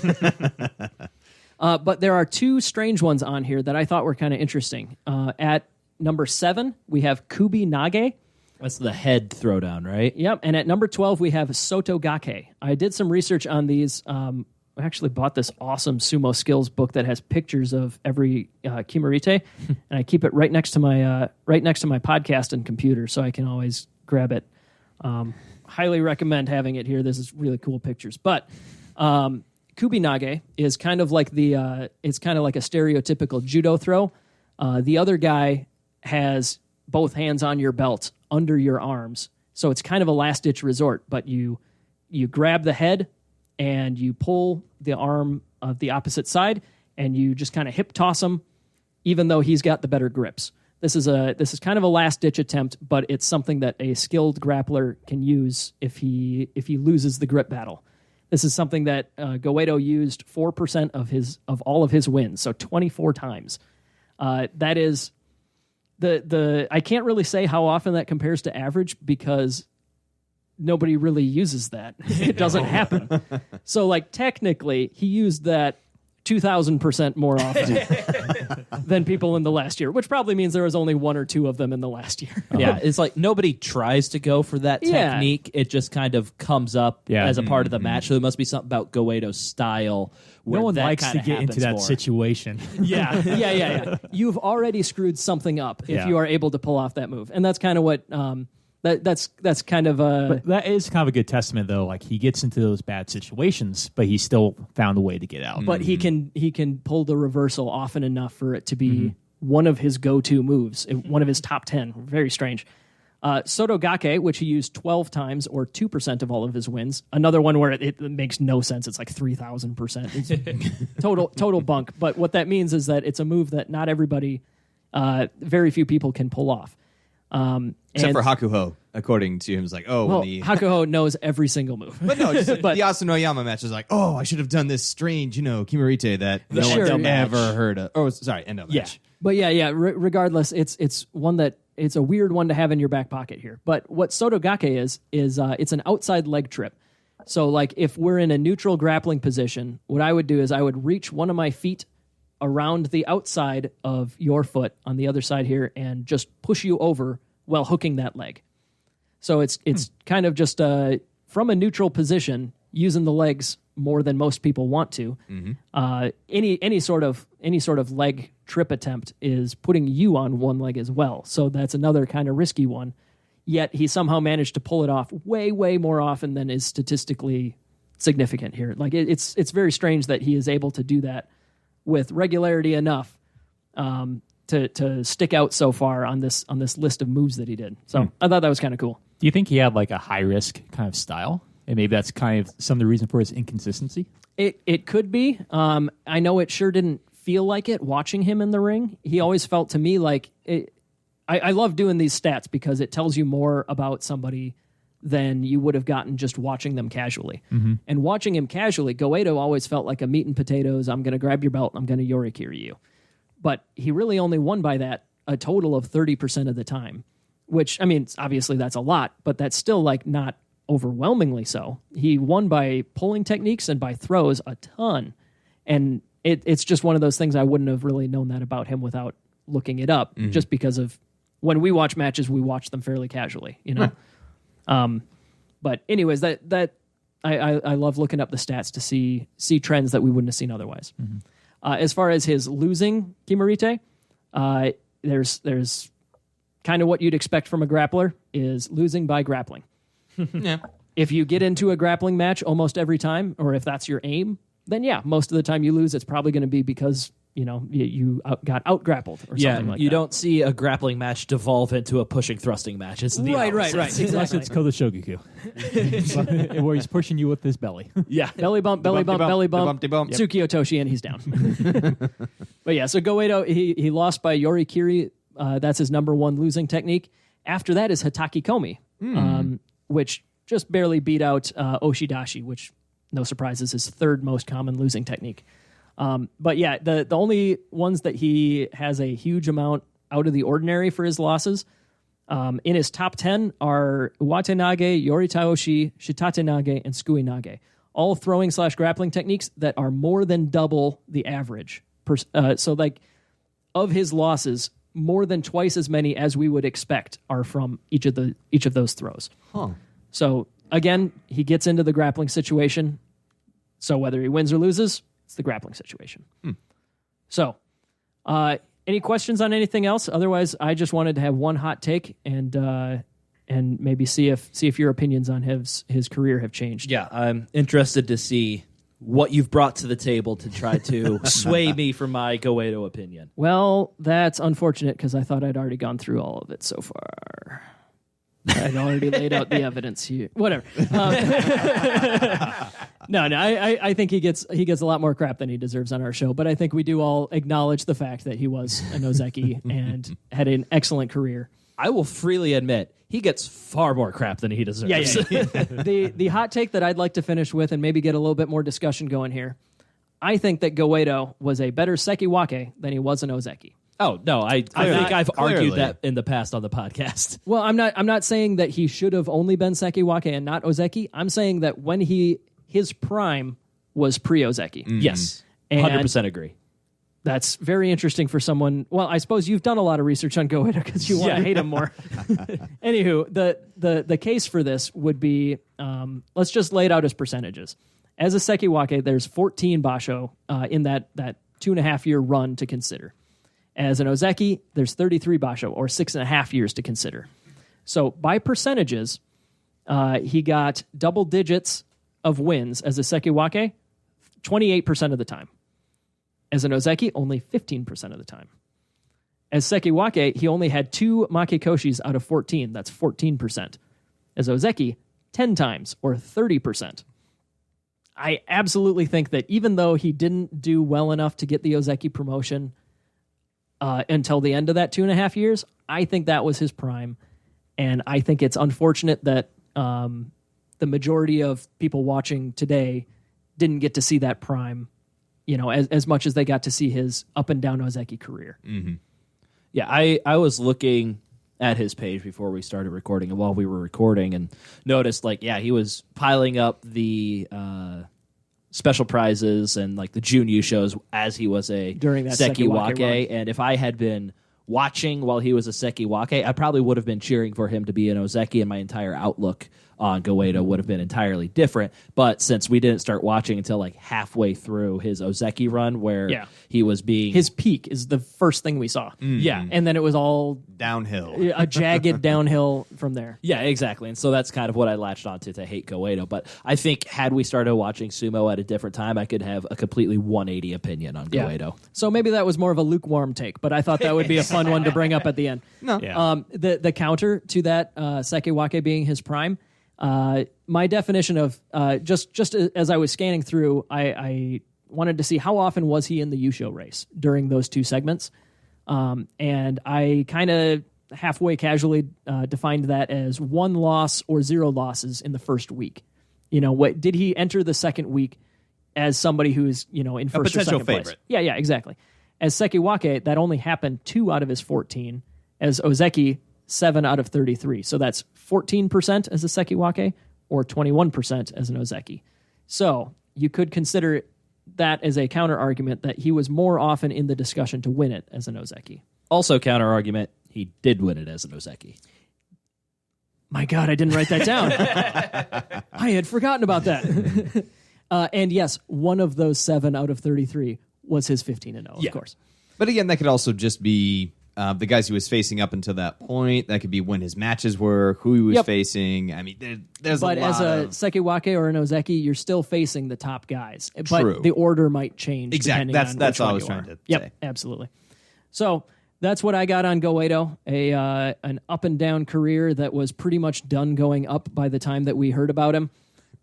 But there are 2 strange ones on here that I thought were kind of interesting. At number 7, we have Kubi Nage. That's the head throwdown, right? Yep. And at number 12, we have Sotogake. I did some research on these. I actually bought this awesome sumo skills book that has pictures of every Kimurite, and I keep it right next to my podcast and computer, so I can always grab it. Highly recommend having it here. This is really cool pictures. But Kubi Nage is kind of like it's kind of like a stereotypical judo throw. The other guy has both hands on your belt under your arms. So it's kind of a last-ditch resort, but you grab the head and you pull the arm of the opposite side, and you just kind of hip toss him, even though he's got the better grips. This is kind of a last-ditch attempt, but it's something that a skilled grappler can use if he loses the grip battle. This is something that Goeido used 4% of all of his wins, so 24 times. That is I can't really say how often that compares to average because nobody really uses that. It doesn't happen. So, like, technically, he used that 2,000% more often than people in the last year, which probably means there was only one or two of them in the last year. Yeah, it's like nobody tries to go for that technique. It just kind of comes up as a part of the match. So there must be something about Goeido's style. No one likes to get into that situation. Yeah. You've already screwed something up if you are able to pull off that move. And that's kind of what... That's kind of a... But that is kind of a good testament, though. Like, he gets into those bad situations, but he still found a way to get out. But he can pull the reversal often enough for it to be one of his go-to moves, one of his top 10. Very strange. Sotogake, which he used 12 times, or 2% of all of his wins. Another one where it makes no sense. It's like 3,000%. It's total bunk. But what that means is that it's a move that not everybody, very few people can pull off. Except for Hakuho, according to him, it's like, Hakuho knows every single move. But no, just the Asanoyama match is like, I should have done this strange, Kimarite that no one's ever heard of. Oh, sorry, endo match. But regardless, it's one that it's a weird one to have in your back pocket here. But what Sotogake is it's an outside leg trip. So, like, if we're in a neutral grappling position, what I would do is I would reach one of my feet around the outside of your foot on the other side here and just push you over while hooking that leg. So it's kind of just from a neutral position, using the legs more than most people want to. Any sort of leg trip attempt is putting you on one leg as well. So that's another kind of risky one. Yet he somehow managed to pull it off way, way more often than is statistically significant here. Like, it's very strange that he is able to do that with regularity enough to stick out so far on this list of moves that he did. So I thought that was kind of cool. Do you think he had like a high risk kind of style, and maybe that's kind of some of the reason for his inconsistency? It could be. I know it sure didn't feel like it watching him in the ring. He always felt to me like it. I love doing these stats because it tells you more about somebody than you would have gotten just watching them casually. And watching him casually, Goeido always felt like a meat and potatoes, I'm going to grab your belt, I'm going to yorikiri you. But he really only won by that a total of 30% of the time, which, I mean, obviously that's a lot, but that's still like not overwhelmingly so. He won by pulling techniques and by throws a ton. And it's just one of those things I wouldn't have really known that about him without looking it up, just because of when we watch matches, we watch them fairly casually, But anyways, that I love looking up the stats to see trends that we wouldn't have seen otherwise. As far as his losing Kimarite, there's kind of what you'd expect from a grappler is losing by grappling. If you get into a grappling match almost every time, or if that's your aim, then most of the time you lose, it's probably going to be because you got out-grappled or something like that. You don't see a grappling match devolve into a pushing-thrusting match. It's the right. opposite. Exactly. It's Kodo Shogoku, where he's pushing you with his belly. Yeah. Belly bump, Tsuki Otoshi, and he's down. But so Goeido, he lost by yorikiri. That's his number one losing technique. After that is Hataki Komi, which just barely beat out Oshidashi, which, no surprise, is his third most common losing technique. But the only ones that he has a huge amount out of the ordinary for his losses in his top 10 are Uwatenage, Yoritaoshi, Shitatenage, and Tsukuinage. All throwing/grappling techniques that are more than double the average. So, like, of his losses, more than twice as many as we would expect are from each of those throws. So, again, he gets into the grappling situation. So whether he wins or loses, it's the grappling situation. So, any questions on anything else? Otherwise, I just wanted to have one hot take and maybe see if your opinions on his career have changed. Yeah, I'm interested to see what you've brought to the table to try to sway me from my Goeido opinion. Well, that's unfortunate because I thought I'd already gone through all of it so far. I'd already laid out the evidence here. Whatever. No. I think he gets a lot more crap than he deserves on our show. But I think we do all acknowledge the fact that he was an Ozeki and had an excellent career. I will freely admit he gets far more crap than he deserves. Yeah. The hot take that I'd like to finish with and maybe get a little bit more discussion going here. I think that Goeido was a better Sekiwake than he was an Ozeki. Oh no, I think I've argued that in the past on the podcast. Well, I'm not saying that he should have only been Sekiwake and not Ozeki. I'm saying that when his prime was pre-Ozeki. Yes, 100% agree. That's very interesting for someone. Well, I suppose you've done a lot of research on Goeido because you want to hate him more. Anywho, the case for this would be let's just lay it out as percentages. As a Sekiwake, there's 14 basho in that 2.5 year run to consider. As an Ozeki, there's 33 basho, or 6.5 years to consider. So by percentages, he got double digits of wins as a Sekiwake 28% of the time. As an Ozeki, only 15% of the time. As Sekiwake, he only had 2 Makekoshis out of 14. That's 14%. As Ozeki, 10 times, or 30%. I absolutely think that even though he didn't do well enough to get the Ozeki promotion until the end of that 2.5 years, I think that was his prime. And I think it's unfortunate that the majority of people watching today didn't get to see that prime, as much as they got to see his up and down Ozeki career. Mm-hmm. Yeah, I was looking at his page before we started recording and while we were recording and noticed, he was piling up the special prizes and the Junyu shows as he was a during that Sekiwake. And if I had been watching while he was a Sekiwake, I probably would have been cheering for him to be an Ozeki, and my entire outlook on Goeido would have been entirely different. But since we didn't start watching until halfway through his Ozeki run, where he was being... His peak is the first thing we saw. Yeah. And then it was all... downhill. A jagged downhill from there. Yeah, exactly. And so that's kind of what I latched onto to hate Goeido. But I think had we started watching sumo at a different time, I could have a completely 180 opinion on Goeido. So maybe that was more of a lukewarm take, but I thought that would be a fun one to bring up at the end. No. Yeah. The counter to that Sekiwake being his prime... my definition of just as I was scanning through, I wanted to see how often was he in the Yusho race during those 2 segments, and I kind of halfway casually defined that as 1 loss or 0 losses in the first week. What did he enter the second week as somebody who's in first or second favorite place? Yeah, exactly. As Sekiwake, that only happened 2 out of his 14. As Ozeki, 7 out of 33. So that's 14% as a Sekiwake or 21% as an Ozeki. So you could consider that as a counter argument that he was more often in the discussion to win it as an Ozeki. Also counter argument, he did win it as an Ozeki. My God, I didn't write that down. I had forgotten about that. And yes, one of those 7 out of 33 was his 15-0, of course. But again, that could also just be the guys he was facing up until that point. That could be when his matches were, who he was facing. I mean, there's but a lot as a Sekiwake or an Ozeki, you're still facing the top guys. True. But the order might change. Exactly. That's all I was trying to say. Yep, absolutely. So that's what I got on Goeido, an up and down career that was pretty much done going up by the time that we heard about him,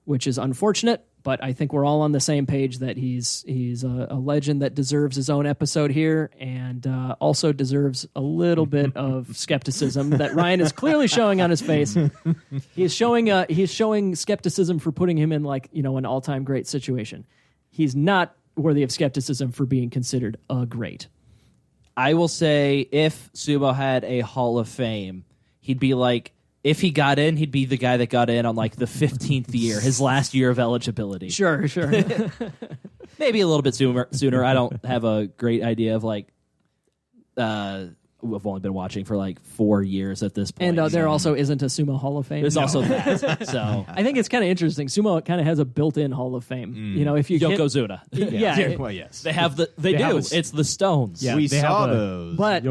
which is unfortunate. But I think we're all on the same page that he's a legend that deserves his own episode here, and also deserves a little bit of skepticism that Ryan is clearly showing on his face. He's showing skepticism for putting him in an all-time great situation. He's not worthy of skepticism for being considered a great. I will say if sumo had a Hall of Fame, he'd be if he got in, he'd be the guy that got in on the 15th year, his last year of eligibility. Sure. Maybe a little bit sooner. I don't have a great idea of we've only been watching for 4 years at this point. And there also isn't a Sumo Hall of Fame. There's also that. So I think it's kind of interesting. Sumo kind of has a built-in Hall of Fame. If you Yokozuna. Well, yes. They do. It's the stones. Yeah, we they saw have those. But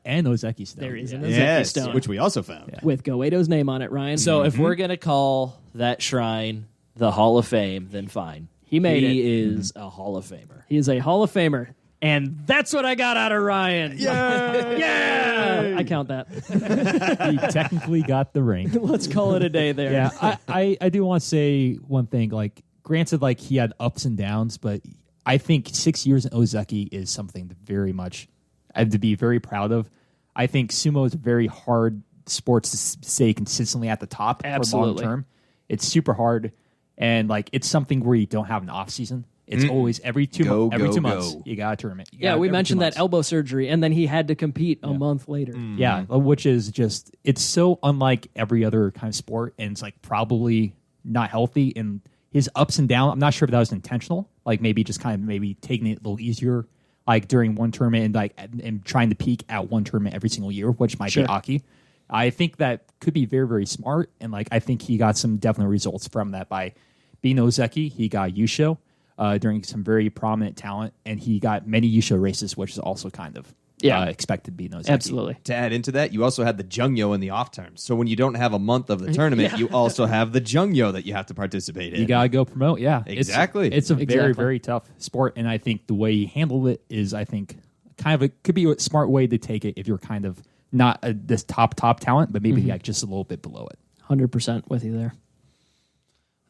and Ozeki stone. there is an Ozeki Yes, stone which we also found. with Goeido's name on it, Ryan. So if we're going to call that shrine the Hall of Fame, then fine. He made it. He is a Hall of Famer. He is a Hall of Famer. And that's what I got out of Ryan. Yeah! I count that. He technically got the ring. Let's call it a day there. Yeah, I do want to say one thing. Like, granted, like he had ups and downs, but I think 6 years in Ozeki is something to very much I have to be very proud of. I think sumo is a very hard sport to stay consistently at the top for long term. It's super hard, and like it's something where you don't have an off season. It's always every two months you got a tournament. We mentioned that elbow surgery, and then he had to compete a month later. Yeah, which is just, it's so unlike every other kind of sport, and it's like probably not healthy. And his ups and downs, I'm not sure if that was intentional, like maybe just kind of maybe taking it a little easier, like during one tournament and like and trying to peak at one tournament every single year, which might be Aki. I think that could be very, very smart, and like I think he got some definite results from that by being Ozeki. He got Yusho during some very prominent talent, and he got many Yusho races, which is also kind of expected to be Ozeki. Absolutely. To add into that, you also had the Jungyo in the off terms. So when you don't have a month of the tournament, you also have the Jungyo that you have to participate in. You gotta go promote. Yeah, exactly. It's a very, very tough sport, and I think the way he handled it is, I think, kind of could be a smart way to take it if you're kind of not this top talent, but maybe like just a little bit below it. 100% with you there.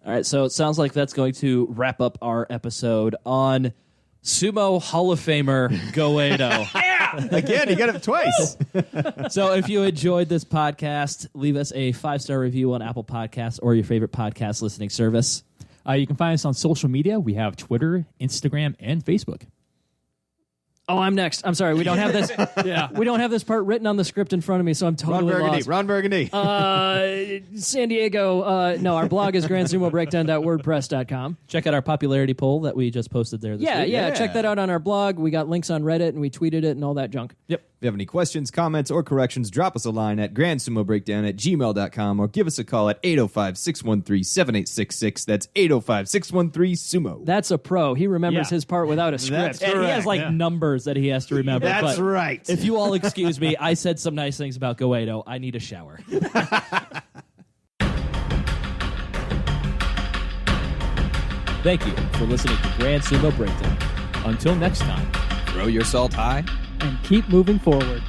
All right, so it sounds like that's going to wrap up our episode on Sumo Hall of Famer Goeido. Again, you got it twice. So if you enjoyed this podcast, leave us a 5-star review on Apple Podcasts or your favorite podcast listening service. You can find us on social media. We have Twitter, Instagram, and Facebook. Oh, I'm next. I'm sorry. We don't have this. We don't have this part written on the script in front of me, so I'm totally lost. Ron Burgundy. San Diego. No, our blog is grandsumobreakdown.wordpress.com. Check out our popularity poll that we just posted there this week. Yeah. Check that out on our blog. We got links on Reddit, and we tweeted it and all that junk. Yep. If you have any questions, comments, or corrections, drop us a line at grandsumobreakdown@gmail.com or give us a call at 805-613-7866. That's 805-613-SUMO. That's a pro. He remembers his part without a script. And he has numbers that he has to remember. That's right. If you all excuse me, I said some nice things about Goeido. I need a shower. Thank you for listening to Grand Sumo Breakdown. Until next time. Throw your salt high And keep moving forward.